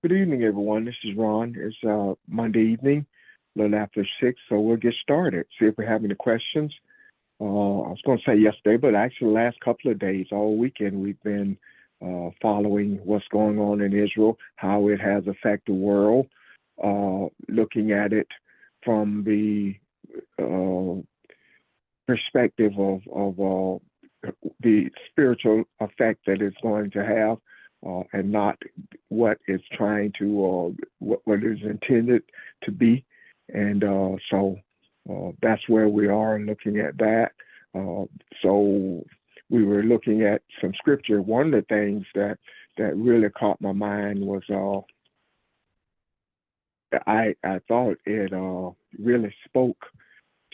Good evening, everyone. This is Ron. It's Monday evening, a little after 6, so we'll get started. See if we have any questions. I was going to say yesterday, but actually, the last couple of days, all weekend, we've been following what's going on in Israel, how it has affected the world, looking at it from the uh, perspective of the spiritual effect that it's going to have, and not what it's trying to, what is intended to be. And that's where we are looking at that. So we were looking at some scripture. One of the things that really caught my mind was I thought it really spoke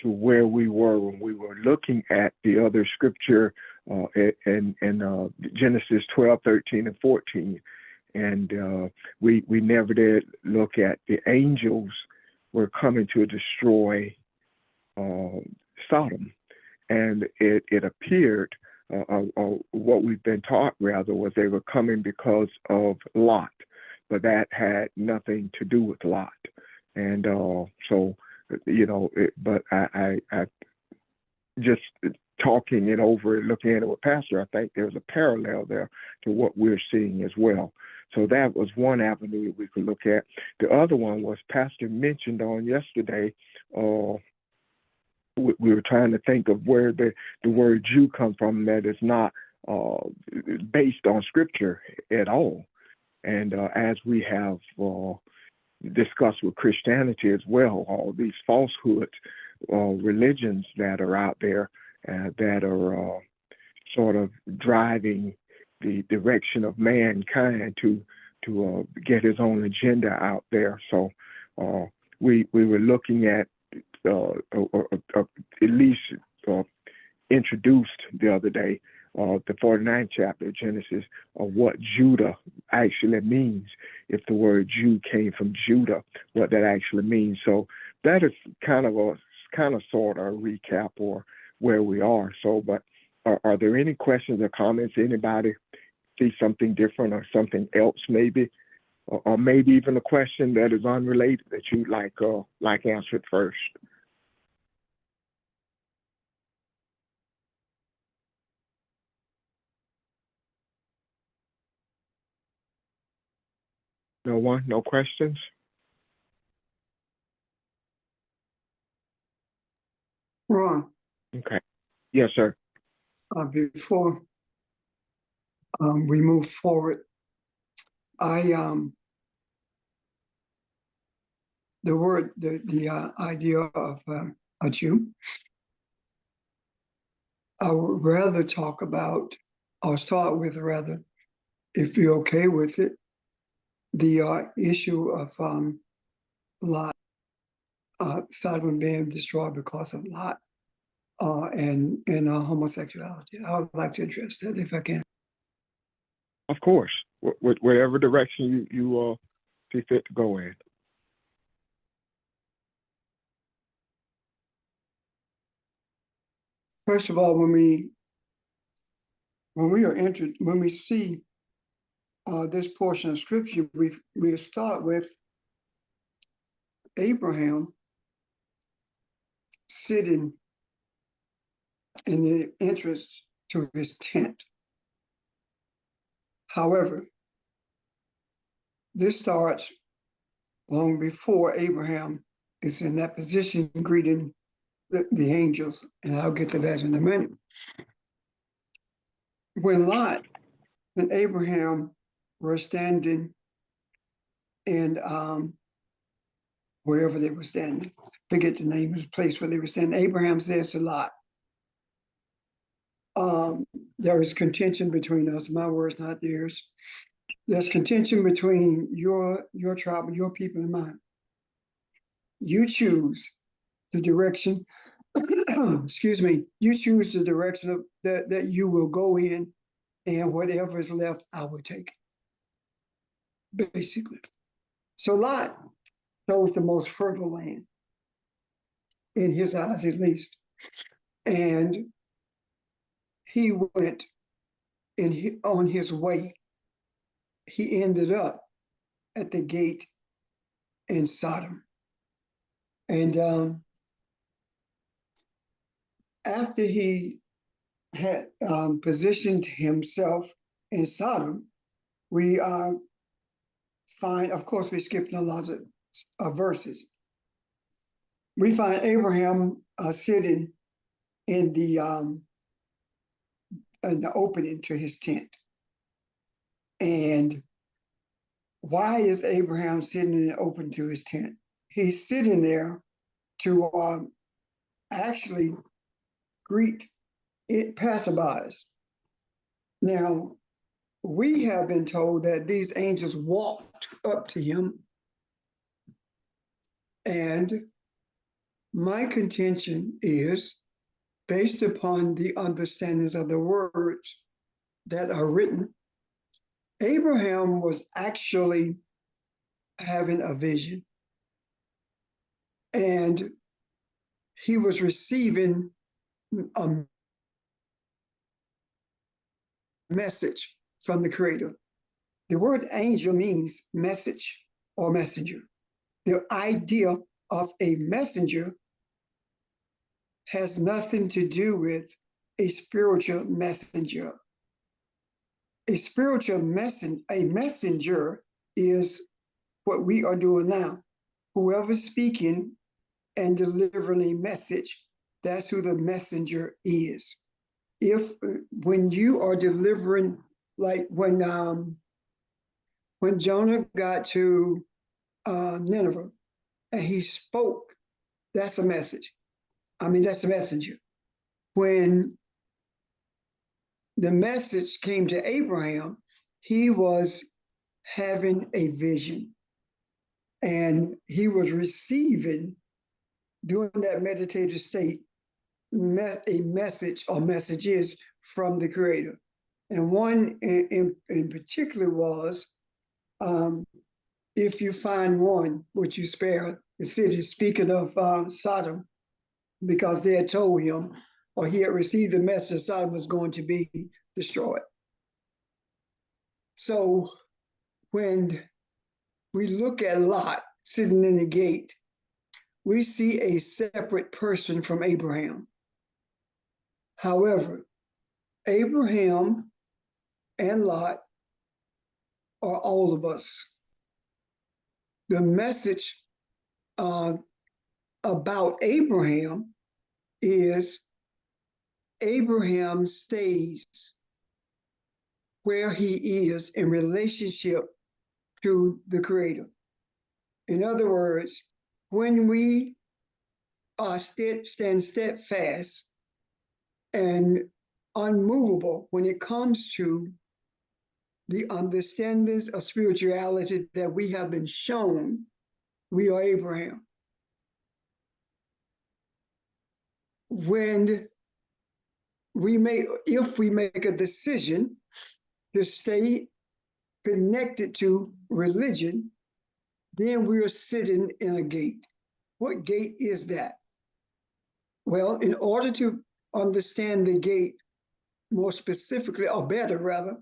to where we were when we were looking at the other scripture in Genesis 12, 13, and 14. And we never did look at the angels were coming to destroy uh, Sodom. And it appeared, what we've been taught rather, was they were coming because of Lot, but that had nothing to do with Lot. And so, but I just talking it over, looking at it with Pastor, I think there's a parallel there to what we're seeing as well. So that was one avenue we could look at. The other one was Pastor mentioned on yesterday. We were trying to think of where the word Jew comes from, that is not uh, based on Scripture at all. And as we have discussed with Christianity as well, all these falsehood religions that are out there that are sort of driving the direction of mankind to get his own agenda out there. So uh, we were looking at at least uh, introduced the other day, the 49th chapter of Genesis, of what Judah actually means. If the word Jew came from Judah, what that actually means. So that is kind of sort of a recap or where we are. So, but are there any questions or comments? Anybody see something different or something else maybe? Or maybe even a question that is unrelated that you'd like answered first. No one? No questions? Ron, Okay. Yes, sir. before we move forward, I the word the idea of a Jew. I would rather talk about, or start with rather, if you're okay with it, the issue of Lot, Sodom being destroyed because of Lot, and homosexuality. I would like to address that if I can. Of course. Whatever direction you see fit to go in. First of all, when we see this portion of scripture, we start with Abraham sitting in the entrance to his tent. However, this starts long before Abraham is in that position greeting the angels, and I'll get to that in a minute. When Lot and Abraham were standing in wherever they were standing, forget the name of the place where they were standing, Abraham says to Lot, there is contention between us, my words, not theirs. There's contention between your tribe, your people, and mine. You choose the direction, excuse me, you choose the direction of that you will go in, and whatever is left, I will take, basically. So Lot chose the most fertile land, in his eyes at least. And he went on his way. He ended up at the gate in Sodom. And after he had positioned himself in Sodom, we find, of course, we're skipping a lot of verses. We find Abraham sitting in the opening to his tent. And why is Abraham sitting in the open to his tent? He's sitting there to actually greet it passerbys. Now, we have been told that these angels walked up to him, and my contention is, based upon the understandings of the words that are written, Abraham was actually having a vision, and he was receiving a message from the Creator. The word angel means message or messenger. The idea of a messenger has nothing to do with a spiritual messenger. A spiritual messenger is what we are doing now. Whoever's speaking and delivering a message, that's who the messenger is. When you are delivering, like when Jonah got to Nineveh and he spoke, that's a message. That's a messenger. When the message came to Abraham, he was having a vision, and he was receiving, during that meditative state, a message or messages from the Creator. And one in particular was, if you find one, would you spare the city? Speaking of Sodom, because they had told him, or he had received the message, Sodom was going to be destroyed. So when we look at Lot sitting in the gate, we see a separate person from Abraham. However, Abraham and Lot are all of us. The message about Abraham is Abraham stays where he is in relationship to the Creator. In other words, when we stand steadfast and unmovable when it comes to the understandings of spirituality that we have been shown, we are Abraham. If we make a decision to stay connected to religion, then we're sitting in a gate. What gate is that? Well, in order to understand the gate more specifically, or better rather,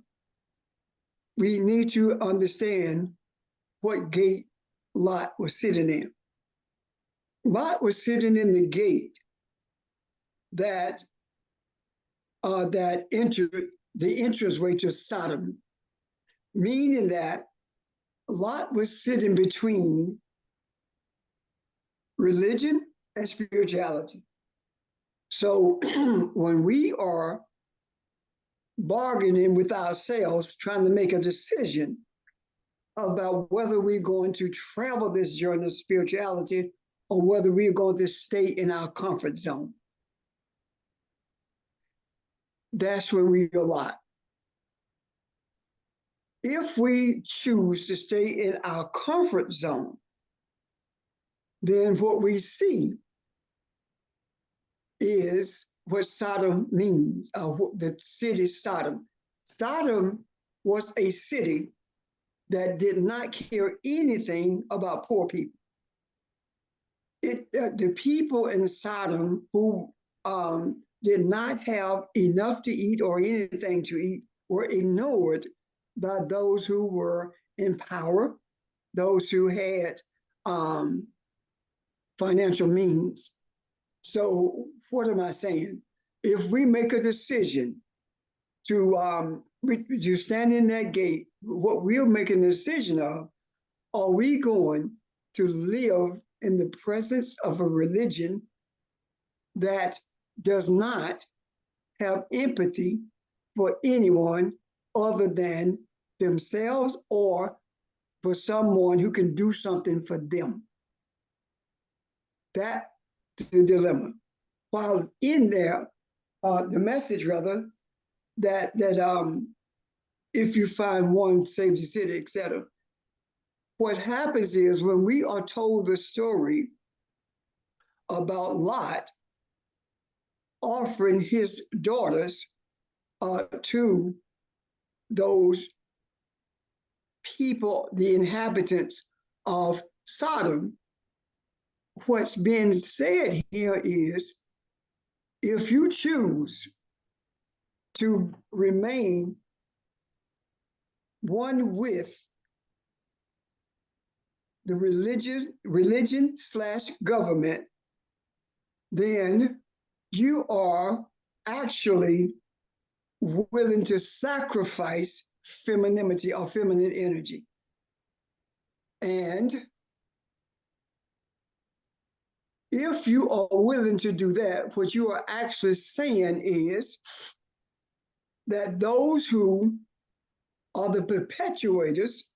we need to understand what gate Lot was sitting in. Lot was sitting in the gate that entered the entranceway to Sodom, meaning that Lot was sitting between religion and spirituality. So when we are bargaining with ourselves, trying to make a decision about whether we're going to travel this journey of spirituality or whether we're going to stay in our comfort zone, that's when we go Lot. If we choose to stay in our comfort zone, then what we see is what Sodom means, the city Sodom. Sodom was a city that did not care anything about poor people. The people in Sodom who did not have enough to eat or anything to eat were ignored by those who were in power, those who had financial means. So what am I saying? If we make a decision to stand in that gate, what we're making a decision of, are we going to live in the presence of a religion that does not have empathy for anyone other than themselves, or for someone who can do something for them? That's the dilemma. While in there, the message rather, that if you find one, save the city, etc. What happens is when we are told the story about Lot offering his daughters to those people, the inhabitants of Sodom, what's being said here is, if you choose to remain one with the religion/government, then you are actually willing to sacrifice femininity or feminine energy. And if you are willing to do that, what you are actually saying is that those who are the perpetuators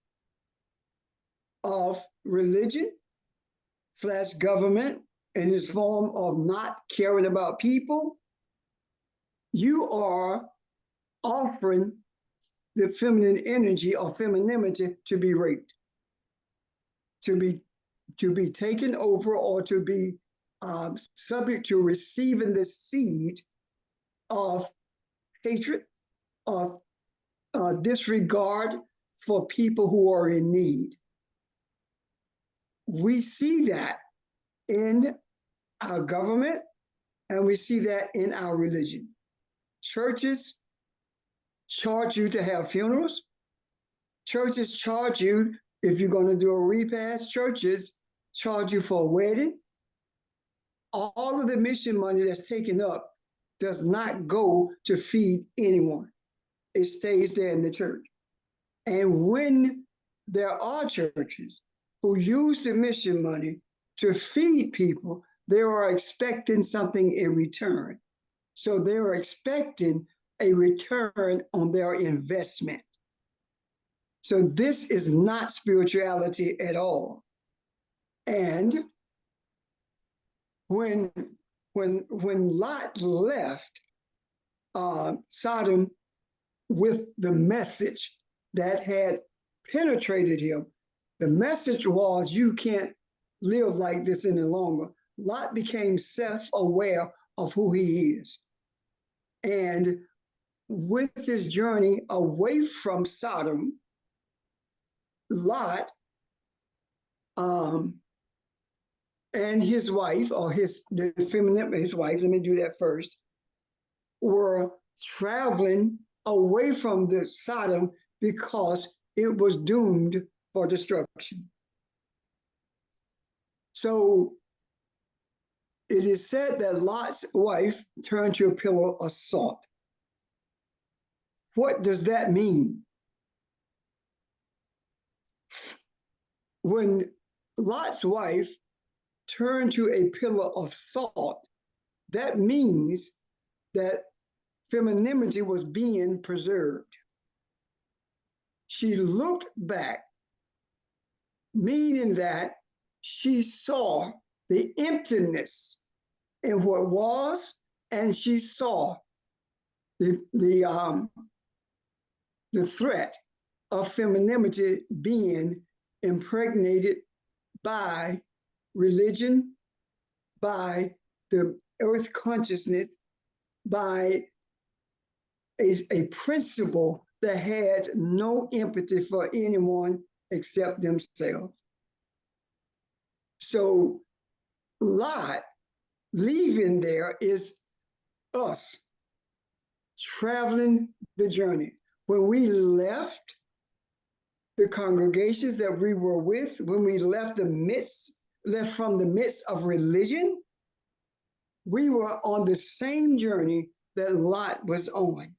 of religion/government in this form of not caring about people, you are offering the feminine energy or femininity to be raped, to be taken over, or to be subject to receiving the seed of hatred, of disregard for people who are in need. We see that in our government, and we see that in our religion. Churches charge you to have funerals. Churches charge you, if you're going to do a repast, churches charge you for a wedding. All of the mission money that's taken up does not go to feed anyone. It stays there in the church. And when there are churches who use the mission money to feed people, they are expecting something in return. So they are expecting a return on their investment. So this is not spirituality at all. And when Lot left Sodom with the message that had penetrated him, the message was, you can't live like this any longer. Lot became self-aware of who he is. And with his journey away from Sodom, Lot and his wife, or his wife, let me do that first, were traveling away from the Sodom because it was doomed for destruction. So it is said that Lot's wife turned to a pillar of salt. What does that mean? When Lot's wife turned to a pillar of salt, that means that femininity was being preserved. She looked back, meaning that she saw the emptiness in what was, and she saw the threat of femininity being impregnated by religion, by the earth consciousness, by a principle that had no empathy for anyone except themselves. So Lot leaving there is us traveling the journey. When we left the congregations that we were with when we left from the midst of religion, we were on the same journey that Lot was on.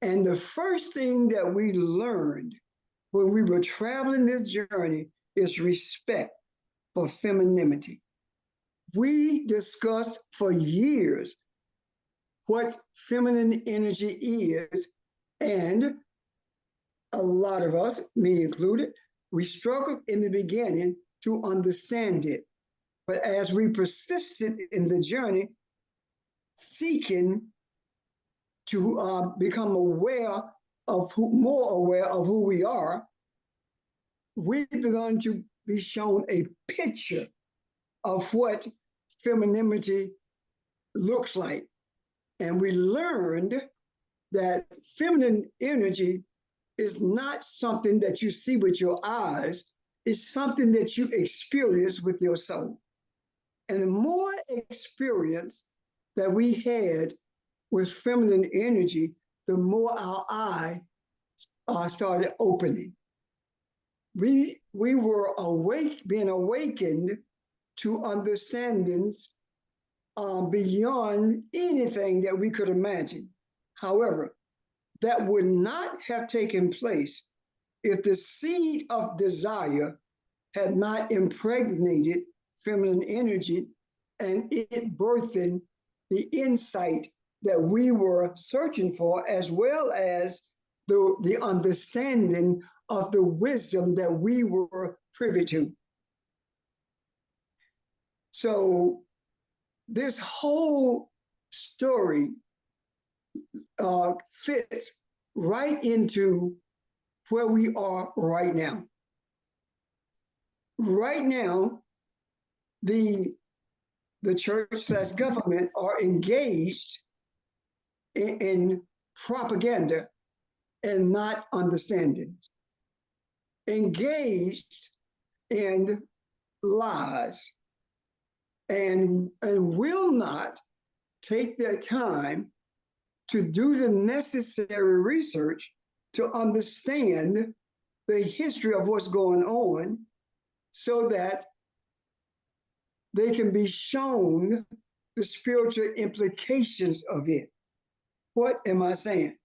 And the first thing that we learned when we were traveling this journey is respect for femininity. We discussed for years what feminine energy is, and a lot of us, me included, we struggled in the beginning to understand it. But as we persisted in the journey, seeking to become more aware of who we are, we've begun to be shown a picture of what femininity looks like. And we learned that feminine energy is not something that you see with your eyes, it's something that you experience with your soul. And the more experience that we had with feminine energy, the more our eye started opening. We were being awakened to understandings beyond anything that we could imagine. However, that would not have taken place if the seed of desire had not impregnated feminine energy and it birthing the insight that we were searching for, as well as the understanding of the wisdom that we were privy to. So this whole story fits right into where we are right now. Right now, the church/government are engaged in propaganda and not understanding, engaged in lies, and will not take their time to do the necessary research to understand the history of what's going on so that they can be shown the spiritual implications of it. What am I saying?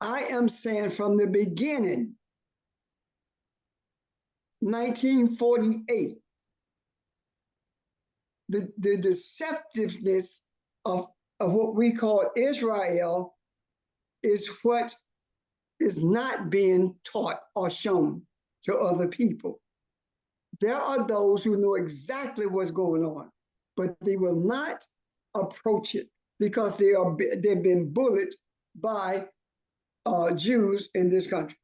I am saying from the beginning, 1948, the deceptiveness of what we call Israel is what is not being taught or shown to other people. There are those who know exactly what's going on, but they will not approach it because they've been bullied by Jews in this country.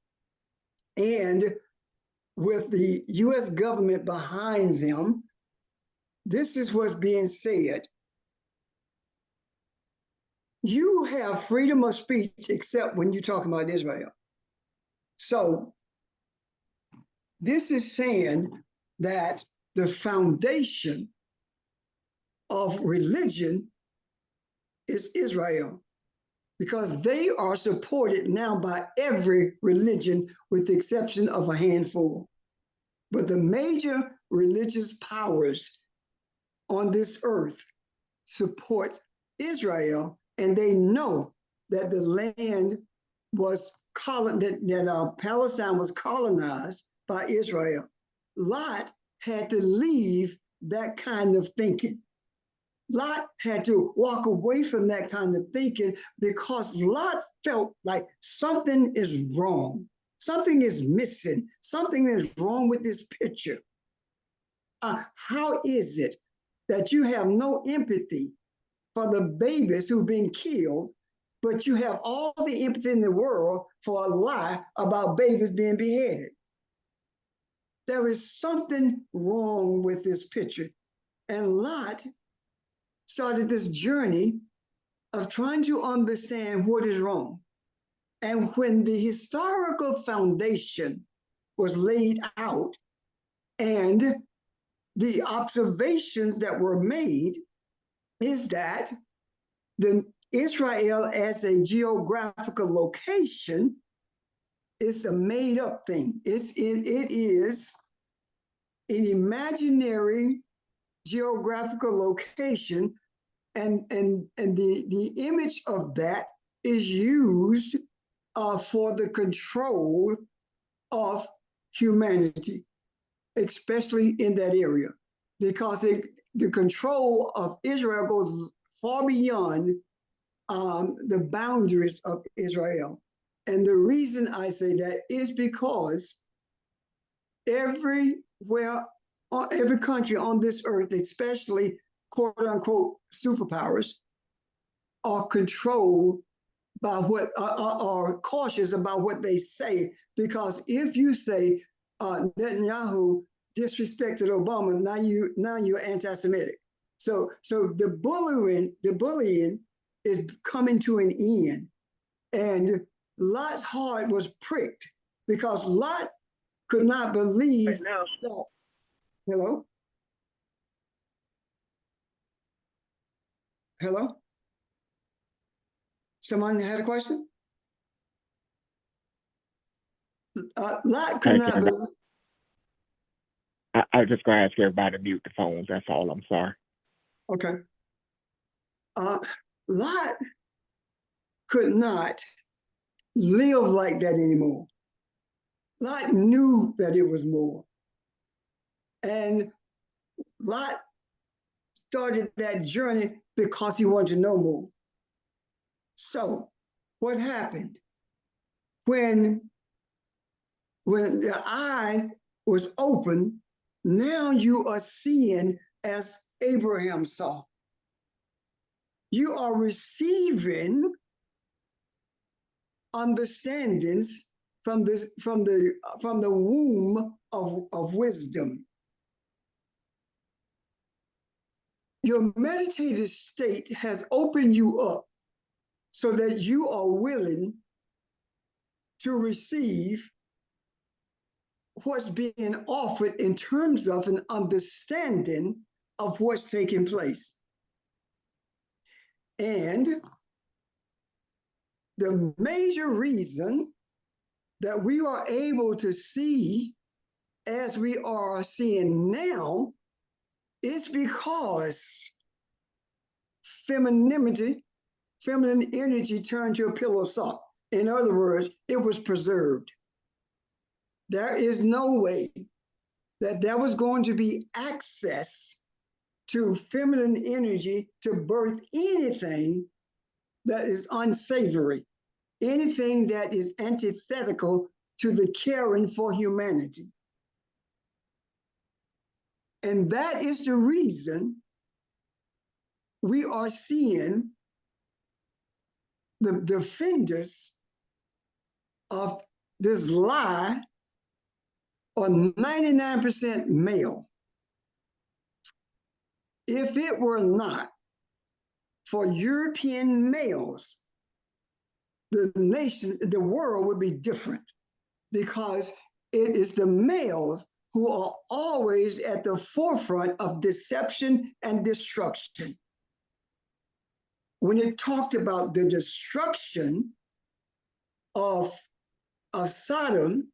And with the US government behind them, this is what's being said. You have freedom of speech except when you're talking about Israel. So this is saying that the foundation of religion is Israel, because they are supported now by every religion with the exception of a handful. But the major religious powers on this earth support Israel, and they know that the land was Palestine was colonized by Israel. Lot had to leave that kind of thinking. Lot had to walk away from that kind of thinking because Lot felt like something is wrong. Something is missing. Something is wrong with this picture. How is it that you have no empathy for the babies who've been killed, but you have all the empathy in the world for a lie about babies being beheaded? There is something wrong with this picture. And Lot started this journey of trying to understand what is wrong. And when the historical foundation was laid out and the observations that were made is that Israel as a geographical location It's a made up thing. It is an imaginary geographical location, and the image of that is used for the control of humanity, especially in that area, because the control of Israel goes far beyond the boundaries of Israel. And the reason I say that is because everywhere, every country on this earth, especially quote unquote superpowers, are controlled by what are cautious about what they say. Because if you say Netanyahu disrespected Obama, now you're anti-Semitic. So the bullying is coming to an end. And Lot's heart was pricked because Lot could not believe that. Hello? Hello? Someone had a question? Lot could not believe. I just gonna ask everybody to mute the phones. That's all. I'm sorry. Okay. Lot could not live like that anymore. Lot knew that it was more. And Lot started that journey because he wanted to know more. So what happened? When the eye was open, now you are seeing as Abraham saw. You are receiving understandings from the womb of wisdom. Your meditative state has opened you up so that you are willing to receive what's being offered in terms of an understanding of what's taking place. And the major reason that we are able to see as we are seeing now is because feminine energy turned to a pillar of salt. In other words, it was preserved. There is no way that there was going to be access to feminine energy to birth anything that is unsavory, anything that is antithetical to the caring for humanity. And that is the reason we are seeing the defenders of this lie are 99% male. If it were not for European males, the world would be different, because it is the males who are always at the forefront of deception and destruction. When it talked about the destruction of Sodom,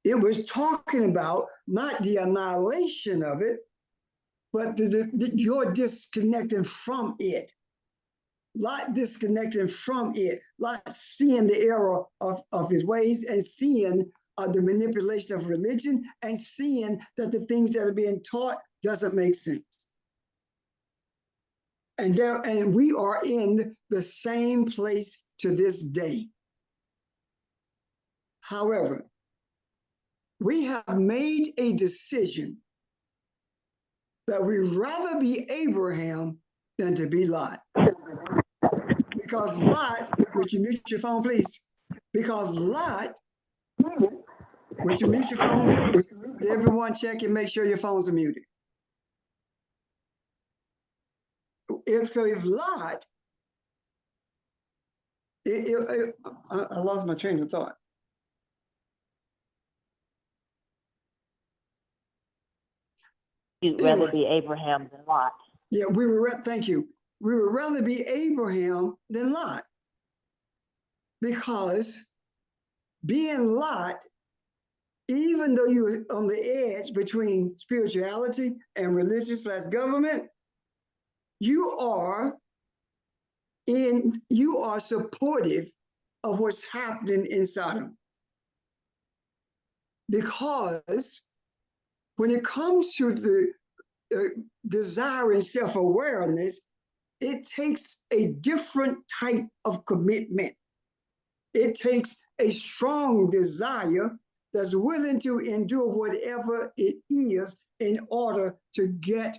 it was talking about not the annihilation of it, but you're disconnecting from it. Lot disconnecting from it, Lot seeing the error of his ways and seeing the manipulation of religion and seeing that the things that are being taught doesn't make sense. And we are in the same place to this day. However, we have made a decision that we'd rather be Abraham than to be Lot. Because Lot, would you mute your phone, please? Because Lot, would you mute your phone, please? Everyone check and make sure your phones are muted. If Lot, I lost my train of thought. You'd rather be Abraham than Lot. Yeah, thank you. We would rather be Abraham than Lot, because being Lot, even though you were on the edge between spirituality and religious/government, you are supportive of what's happening in Sodom. Because when it comes to the desire and self-awareness, it takes a different type of commitment. It takes a strong desire that's willing to endure whatever it is in order to get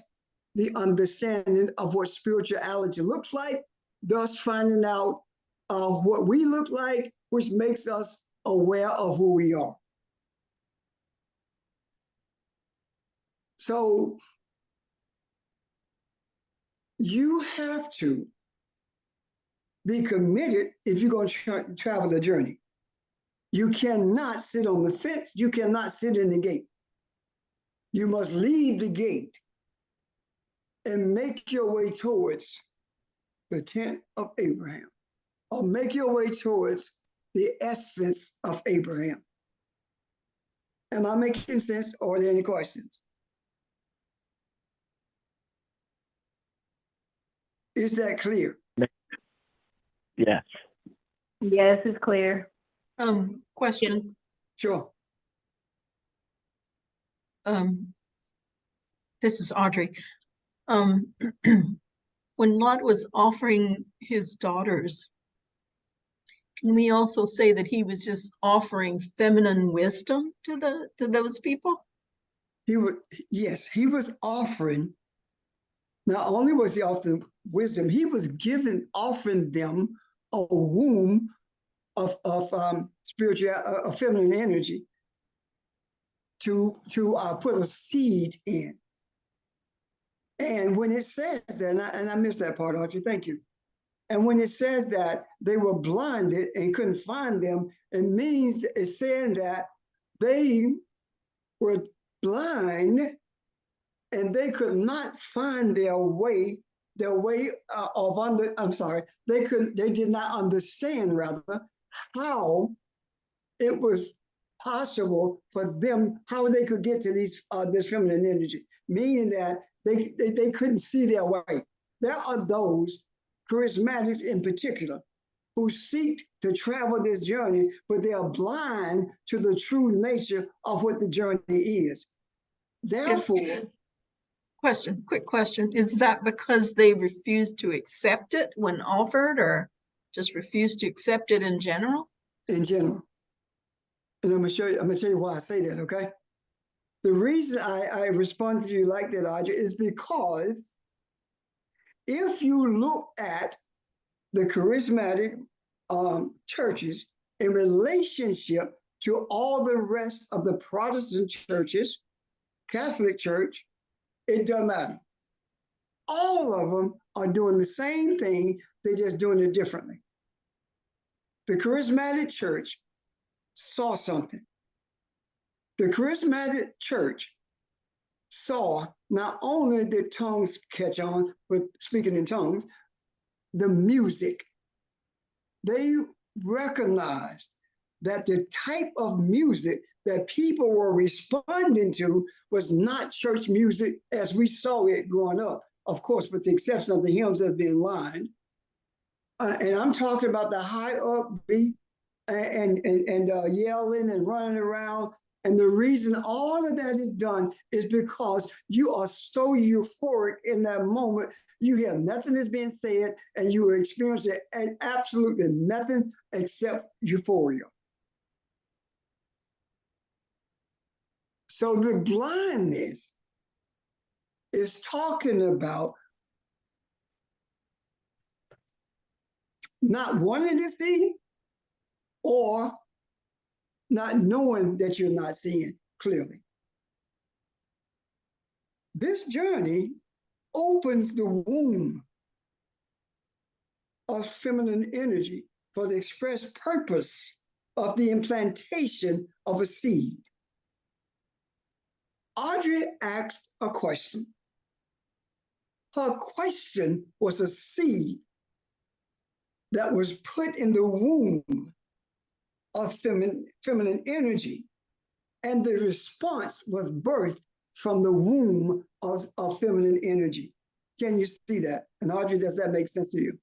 the understanding of what spirituality looks like, thus finding out what we look like, which makes us aware of who we are. So you have to be committed if you're going to travel the journey. You cannot sit on the fence. You cannot sit in the gate. You must leave the gate and make your way towards the tent of Abraham, or make your way towards the essence of Abraham. Am I making sense, or are there any questions? Is that clear? Yes. Yes, it's clear. Question. Sure. This is Audrey. When Lot was offering his daughters, can we also say that he was just offering feminine wisdom to those people? Yes, he was offering. Not only was he offering wisdom, he was offering them a womb of spiritual, feminine energy to put a seed in. And when it says that, and I missed that part, Audrey, thank you. And when it says that they were blinded and couldn't find them, it's saying that they were blind and they could not find their way they did not understand rather how it was possible for them, how they could get to this feminine energy, meaning that they couldn't see their way. There are those charismatics in particular who seek to travel this journey, but they are blind to the true nature of what the journey is. Therefore, quick question. Is that because they refused to accept it when offered, or just refused to accept it in general? In general. And I'm gonna tell you why I say that, okay? The reason I respond to you like that, Audrey, is because if you look at the charismatic churches in relationship to all the rest of the Protestant churches, Catholic Church, it doesn't matter. All of them are doing the same thing, they're just doing it differently. The charismatic church saw something. The charismatic church saw not only the tongues catch on, but speaking in tongues, the music. They recognized that the type of music that people were responding to was not church music as we saw it growing up, of course, with the exception of the hymns that have been lined. And I'm talking about the high upbeat and yelling and running around. And the reason all of that is done is because you are so euphoric in that moment. You hear nothing is being said, and you are experiencing absolutely nothing except euphoria. So the blindness is talking about not wanting to see or not knowing that you're not seeing clearly. This journey opens the womb of feminine energy for the express purpose of the implantation of a seed. Audrey asked a question. Her question was a seed that was put in the womb of feminine energy. And the response was birthed from the womb of feminine energy. Can you see that? And Audrey, does that make sense to you?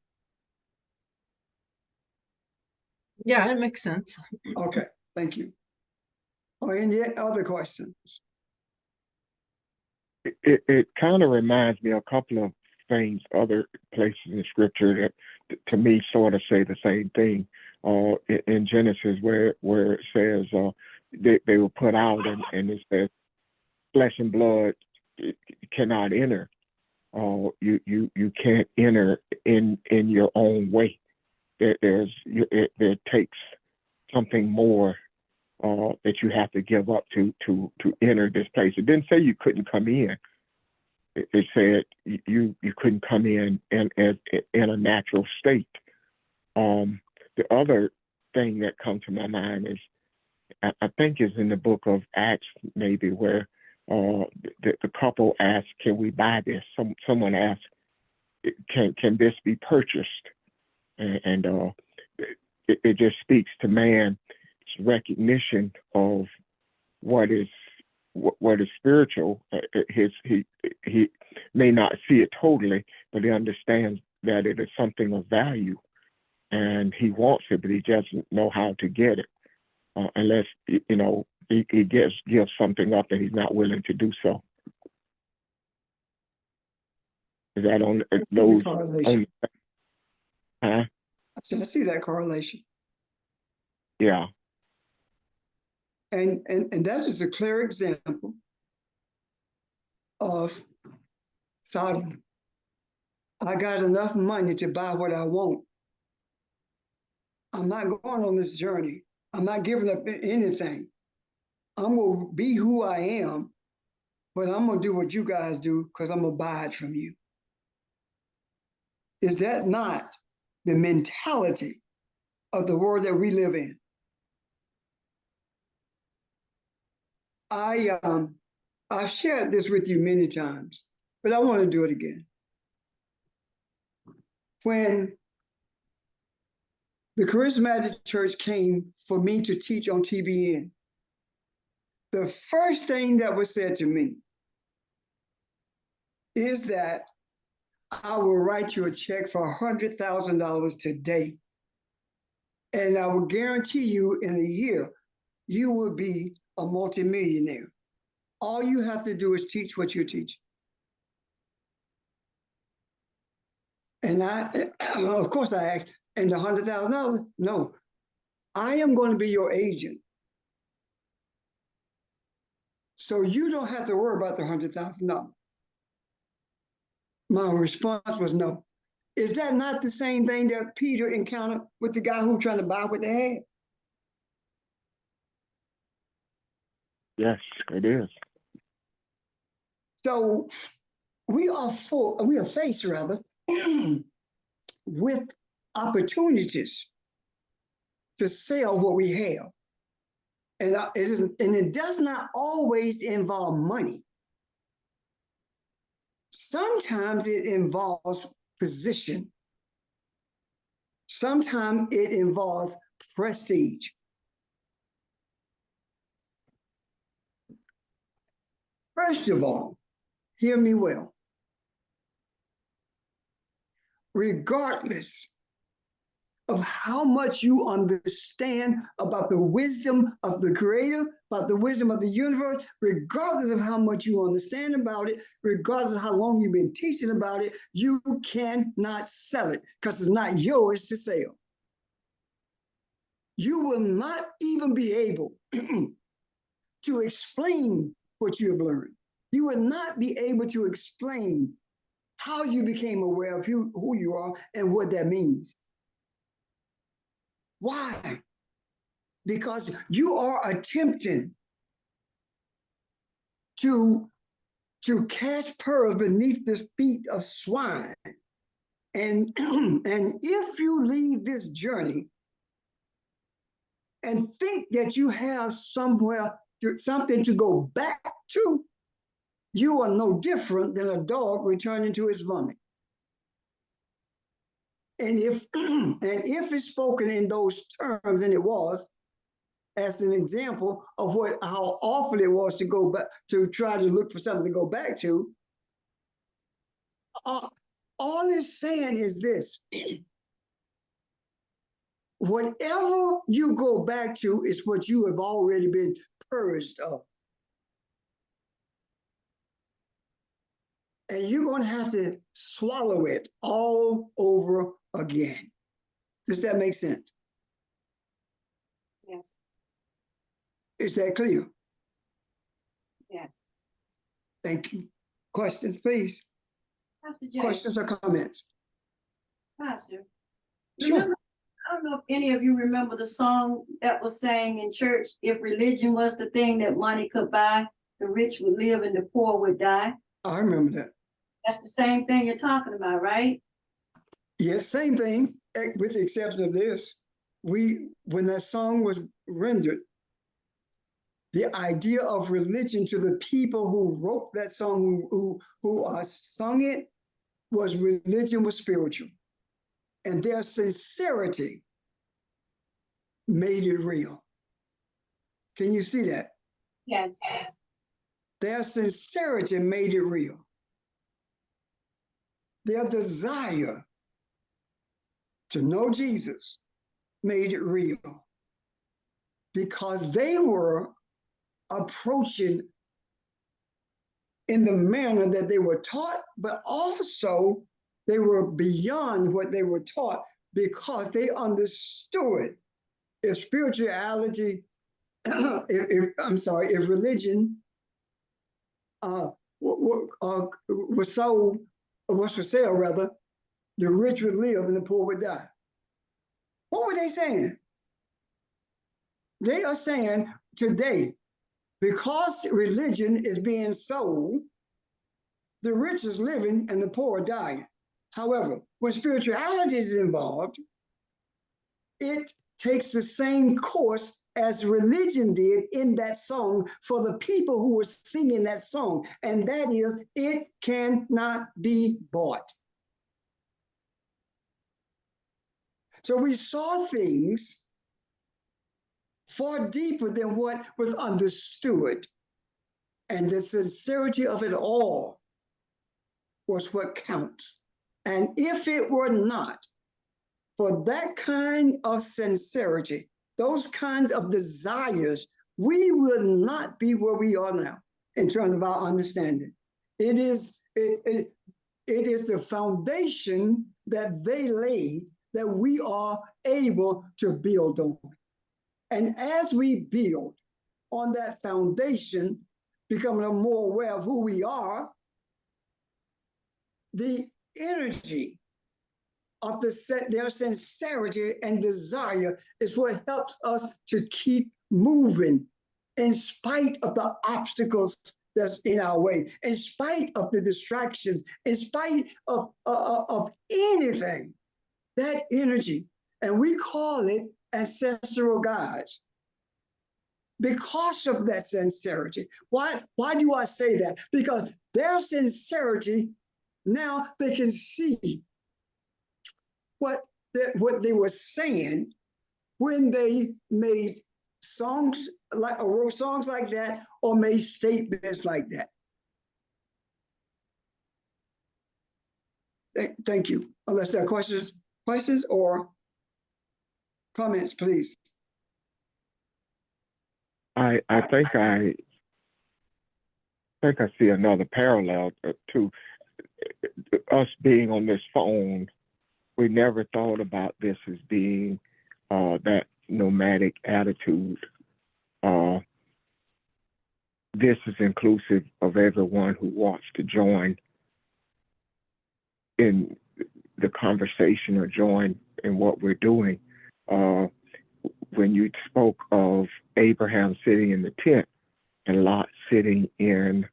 Yeah, it makes sense. Okay, thank you. Or any other questions? It kind of reminds me of a couple of things, other places in scripture that to me sort of say the same thing. In Genesis where it says they were put out and it says flesh and blood cannot enter. You can't enter in your own way. There takes something more that you have to give up to enter this place. It didn't say you couldn't come in. It said you couldn't come in a natural state. The other thing that comes to my mind is I think is in the book of Acts maybe where the couple asked, "Can we buy this?" Someone asked, "Can this be purchased?" And it just speaks to man's recognition of what is spiritual. He may not see it totally, but he understands that it is something of value, and he wants it, but he doesn't know how to get it unless he gives something up and he's not willing to do so. Is that on those? Correlation. Huh? I see that correlation. Yeah. And that is a clear example of Sodom. I got enough money to buy what I want. I'm not going on this journey. I'm not giving up anything. I'm going to be who I am, but I'm going to do what you guys do because I'm going to buy it from you. Is that not the mentality of the world that we live in? I've shared this with you many times, but I want to do it again. When the Charismatic Church came for me to teach on TBN, the first thing that was said to me is that I will write you a check for $100,000 today, and I will guarantee you in a year, you will be a multimillionaire. All you have to do is teach what you teach. And of course I asked, and the $100,000? No, I am going to be your agent. So you don't have to worry about the $100,000. My response was no. Is that not the same thing that Peter encountered with the guy who was trying to buy what they had? Yes, it is. So we are faced rather with opportunities to sell what we have. And it does not always involve money. Sometimes it involves position. Sometimes it involves prestige. First of all, hear me well. Regardless of how much you understand about the wisdom of the Creator, about the wisdom of the universe, regardless of how much you understand about it, regardless of how long you've been teaching about it, you cannot sell it because it's not yours to sell. You will not even be able to explain what you have learned. You will not be able to explain how you became aware of who you are and what that means. Why? Because you are attempting to cast pearls beneath the feet of swine. And if you leave this journey and think that you have something to go back to, you are no different than a dog returning to its vomit. And if it's spoken in those terms, and it was, as an example of how awful it was to go back, to try to look for something to go back to. All it's saying is this: whatever you go back to is what you have already been purged of. And you're going to have to swallow it all over again. Does that make sense? Yes, Is that clear? yes. Thank you. Questions, please. Pastor Jay, Questions or comments? Pastor, Sure. remember, I don't know if any of you remember the song that was sang in church, if religion was the thing that money could buy, the rich would live and the poor would die. I remember that. That's the same thing you're talking about, right? Yes, same thing, with the exception of this. When that song was rendered, the idea of religion to the people who wrote that song, who sung it, was religion was spiritual. And their sincerity made it real. Can you see that? Yes. Their sincerity made it real. Their desire to know Jesus made it real, because they were approaching in the manner that they were taught, but also they were beyond what they were taught, because they understood if spirituality, if religion was sold, or was for sale rather, the rich would live and the poor would die. What were they saying? They are saying today, because religion is being sold, the rich is living and the poor are dying. However, when spirituality is involved, it takes the same course as religion did in that song for the people who were singing that song, and that is, it cannot be bought. So we saw things far deeper than what was understood, and the sincerity of it all was what counts. And if it were not for that kind of sincerity, those kinds of desires, we would not be where we are now in terms of our understanding. It is the foundation that they laid that we are able to build on. And as we build on that foundation, becoming more aware of who we are, the energy of their sincerity and desire is what helps us to keep moving in spite of the obstacles that's in our way, in spite of the distractions, in spite of anything. That energy, and we call it ancestral guides, because of that sincerity. Why do I say that? Because their sincerity, now they can see what they were saying when they made songs like, or wrote songs like that, or made statements like that. Thank you. Unless there are questions or comments, please. I think I see another parallel to us being on this phone. We never thought about this as being that nomadic attitude. This is inclusive of everyone who wants to join in the conversation or join in what we're doing. When you spoke of Abraham sitting in the tent and Lot sitting in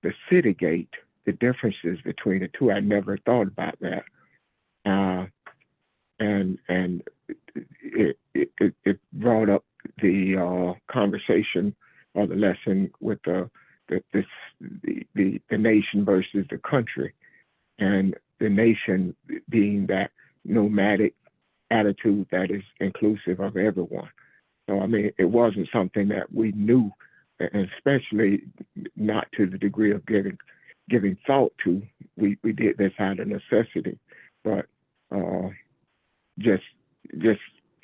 the city gate, the differences between the two, I never thought about that. And it brought up the conversation or the lesson with the nation versus the country, and the nation being that nomadic attitude that is inclusive of everyone. So, I mean, it wasn't something that we knew, and especially not to the degree of giving thought to. We did this out of necessity, but just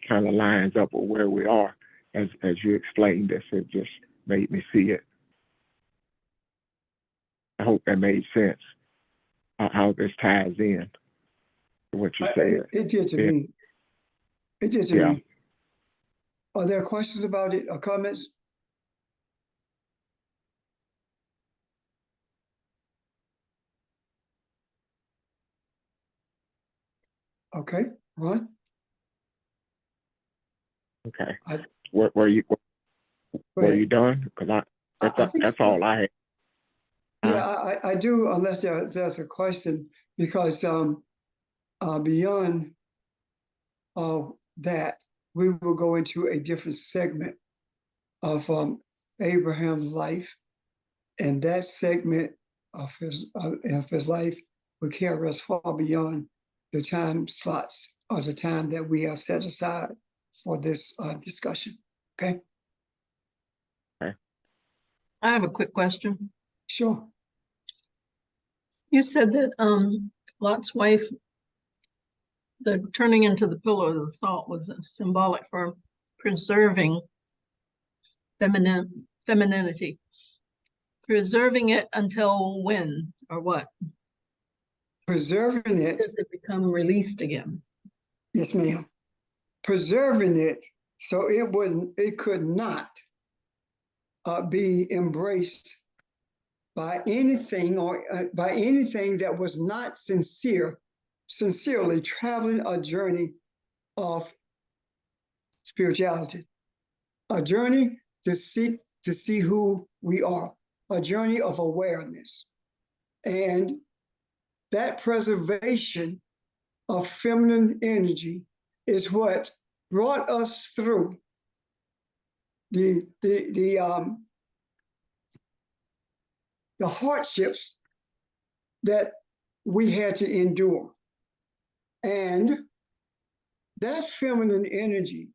kind of lines up with where we are as you explained this. It just made me see it. I hope that made sense. How this ties in to what you said. It did to Yeah. me. It did to Yeah. me. Are there questions about it or comments? Okay, Ron? Okay. I- Were you Go were ahead. you done? Because I think that's so. all I had. Yeah, I do, unless there's a question, because beyond that, we will go into a different segment of Abraham's life, and that segment of his life will carry us far beyond the time slots or the time that we have set aside for this discussion. Okay, I have a quick question. sure. You said that Lot's wife, the turning into the pillar of the salt, was symbolic for preserving femininity. Preserving it until when or what? Preserving it, Does it become released again? yes, ma'am. Preserving it so it could not be embraced by anything or by anything that was not sincerely traveling a journey of spirituality, a journey to see who we are, a journey of awareness. And that preservation of feminine energy is what brought us through the hardships that we had to endure. And that feminine energy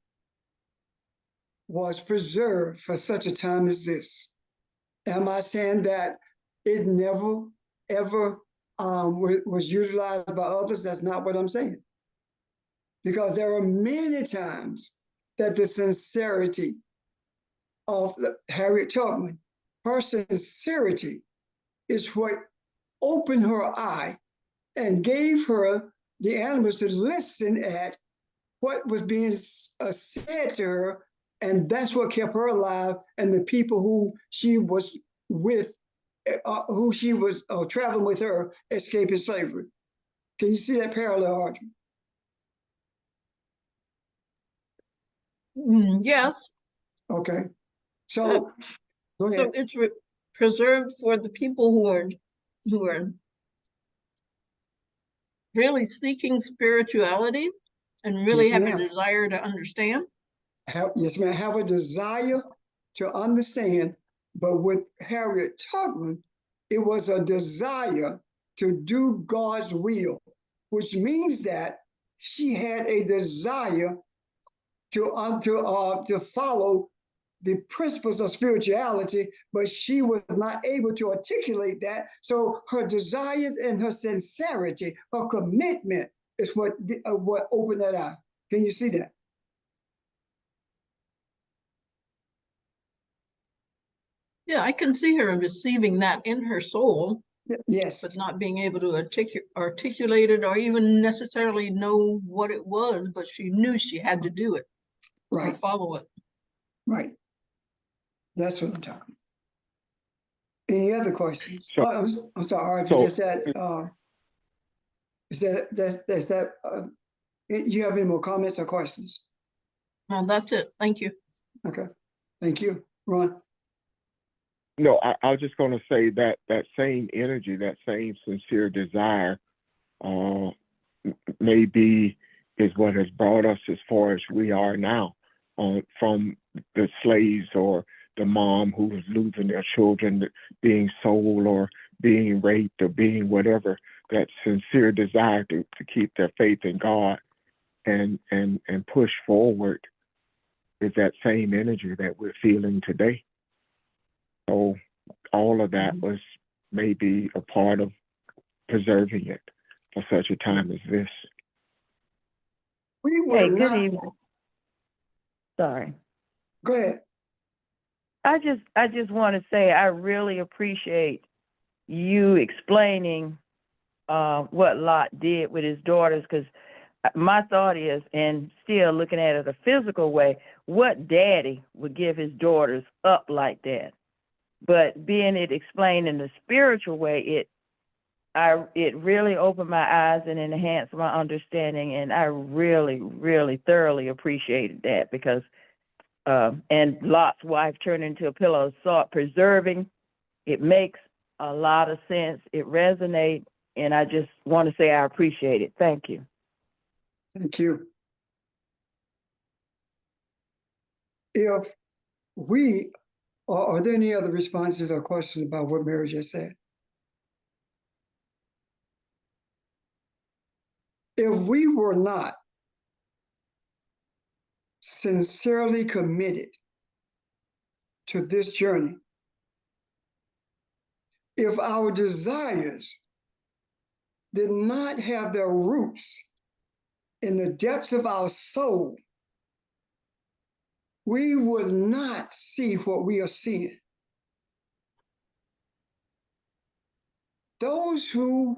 was preserved for such a time as this. Am I saying that it never, ever was utilized by others? That's not what I'm saying. Because there are many times that the sincerity of Harriet Tubman, her sincerity is what opened her eye and gave her the animals to listen at what was being said to her, and that's what kept her alive, and the people who she was with, who she was traveling with her, escaping slavery. Can you see that parallel, Audrey? Yes. Okay. So go ahead. So it's preserved for the people who are really seeking spirituality and really Yes, have ma'am. a desire to understand. Yes, ma'am. Have a desire to understand, but with Harriet Tubman, it was a desire to do God's will, which means that she had a desire to follow the principles of spirituality, but she was not able to articulate that. So her desires and her sincerity, her commitment, is what opened that eye. Can you see that? Yeah, I can see her receiving that in her soul, Yes. but not being able to articulate it or even necessarily know what it was, but she knew she had to do it. Right. Or follow it. Right. That's what I'm talking about. Any other questions? So- I'm sorry, so- is that you have any more comments or questions? Well, that's it. Thank you. Okay. Thank you. Ron? No, I was just going to say that that same energy, that same sincere desire, maybe is what has brought us as far as we are now, from the slaves or the mom who was losing their children, being sold or being raped or being whatever. That sincere desire to keep their faith in God and push forward is that same energy that we're feeling today. So all of that was maybe a part of preserving it for such a time as this. We were Hey, good not, evening. Sorry. go ahead. I just want to say I really appreciate you explaining what Lot did with his daughters, because my thought is, and still looking at it a physical way, what daddy would give his daughters up like that? But being it explained in the spiritual way, it really opened my eyes and enhanced my understanding, and I really, really thoroughly appreciated that, because and Lot's wife turned into a pillar of salt, preserving. It makes a lot of sense. It resonates, and I just want to say I appreciate it. Thank you. Thank you. If we, are there any other responses or questions about what Mary just said? If we were not sincerely committed to this journey, if our desires did not have their roots in the depths of our soul, we would not see what we are seeing. Those who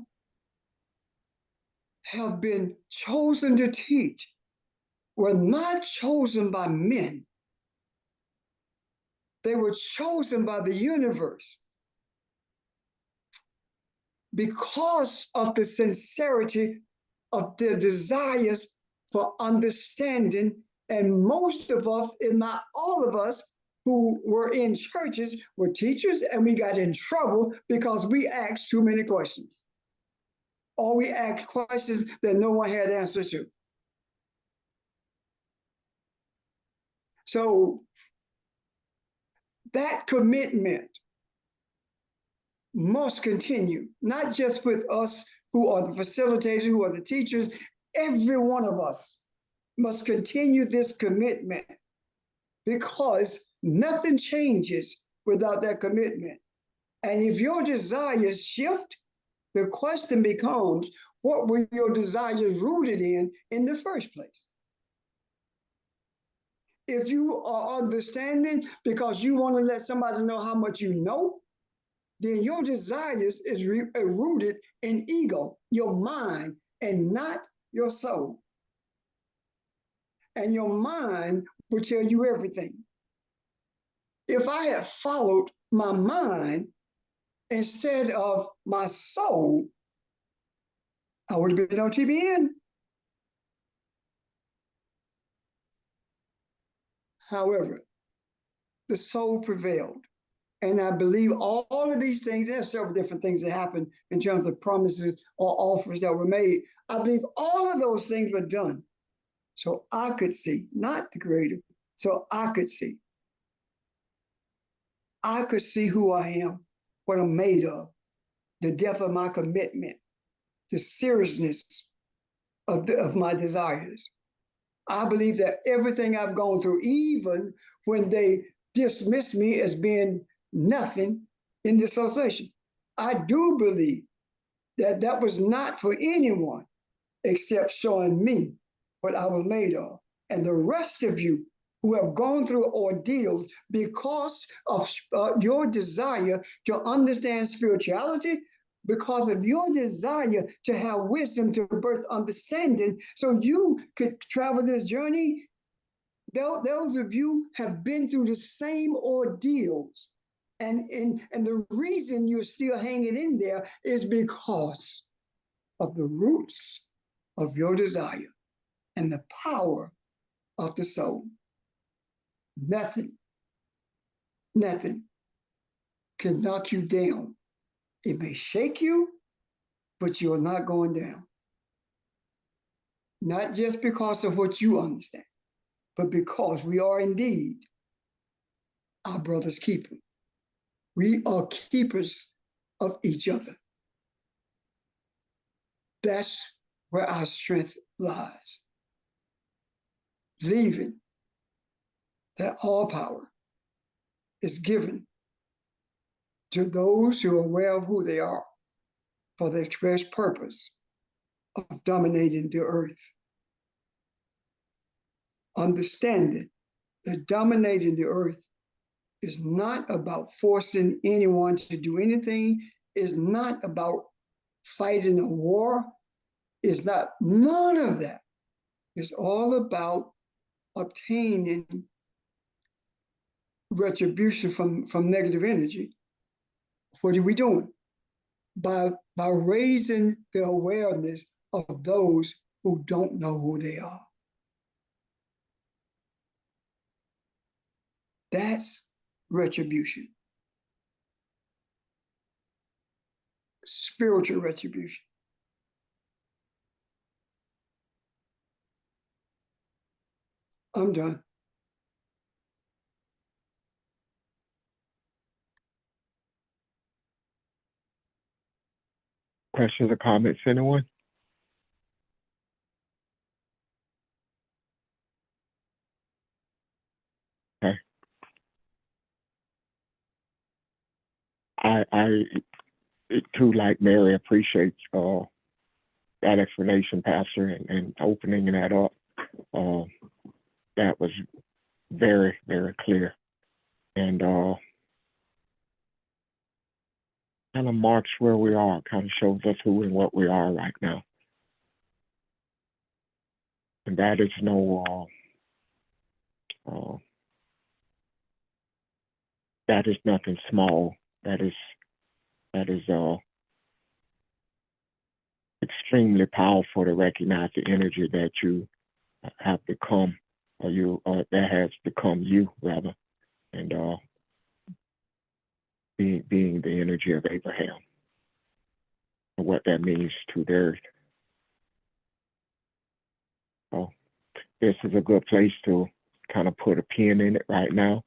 have been chosen to teach were not chosen by men. They were chosen by the universe because of the sincerity of their desires for understanding. And most of us, if not all of us, who were in churches were teachers, and we got in trouble because we asked too many questions. Or we asked questions that no one had answers to. So that commitment must continue, not just with us who are the facilitators, who are the teachers. Every one of us must continue this commitment, because nothing changes without that commitment. And if your desires shift, the question becomes, what were your desires rooted in the first place? If you are understanding because you want to let somebody know how much you know, then your desires is rooted in ego, your mind, and not your soul. And your mind will tell you everything. If I had followed my mind instead of my soul, I would have been on TBN. However, the soul prevailed. And I believe all of these things, there are several different things that happened in terms of promises or offers that were made. I believe all of those things were done so I could see, not the Creator, so I could see. I could see who I am, what I'm made of, the depth of my commitment, the seriousness of my desires. I believe that everything I've gone through, even when they dismiss me as being nothing in the association, I do believe that that was not for anyone except showing me what I was made of. And the rest of you who have gone through ordeals because of your desire to understand spirituality, because of your desire to have wisdom to birth understanding, so you could travel this journey, those of you have been through the same ordeals. And the reason you're still hanging in there is because of the roots of your desire and the power of the soul. Nothing can knock you down. It may shake you, but you're not going down. Not just because of what you understand, but because we are indeed our brother's keeper. We are keepers of each other. That's where our strength lies. Believing that all power is given to those who are aware of who they are for the express purpose of dominating the earth. Understanding that dominating the earth is not about forcing anyone to do anything, is not about fighting a war, is not, none of that. It's all about obtaining retribution from negative energy. What are we doing? By raising the awareness of those who don't know who they are. That's retribution. Spiritual retribution. I'm done. Questions or comments, anyone? Okay. I too, like Mary, appreciate that explanation, Pastor, and opening that up. That was very, very clear, and kind of marks where we are, kind of shows us who and what we are right now. And that is that is nothing small. That is extremely powerful to recognize the energy that you have become, or that has become you, rather, and being the energy of Abraham, and what that means to the earth. So this is a good place to kind of put a pin in it right now.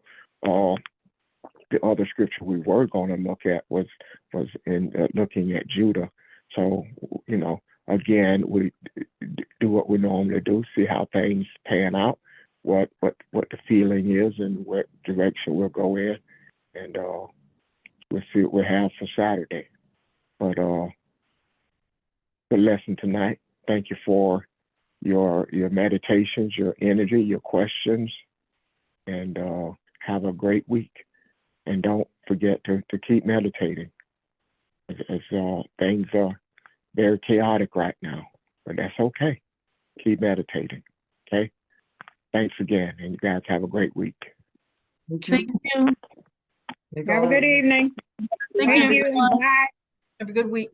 The other scripture we were going to look at was in looking at Judah. So, again, we do what we normally do, see how things pan out, what the feeling is, and what direction we'll go in, and we'll see what we have for Saturday. But the lesson tonight, thank you for your meditations, your energy, your questions, and have a great week. And don't forget to keep meditating, as things are very chaotic right now, but that's okay. Keep meditating, okay? Thanks again, and you guys have a great week. Thank you. Thank you. Thank Have a all good of you. evening. Thank you, Thank you. everyone. Bye. Have a good week.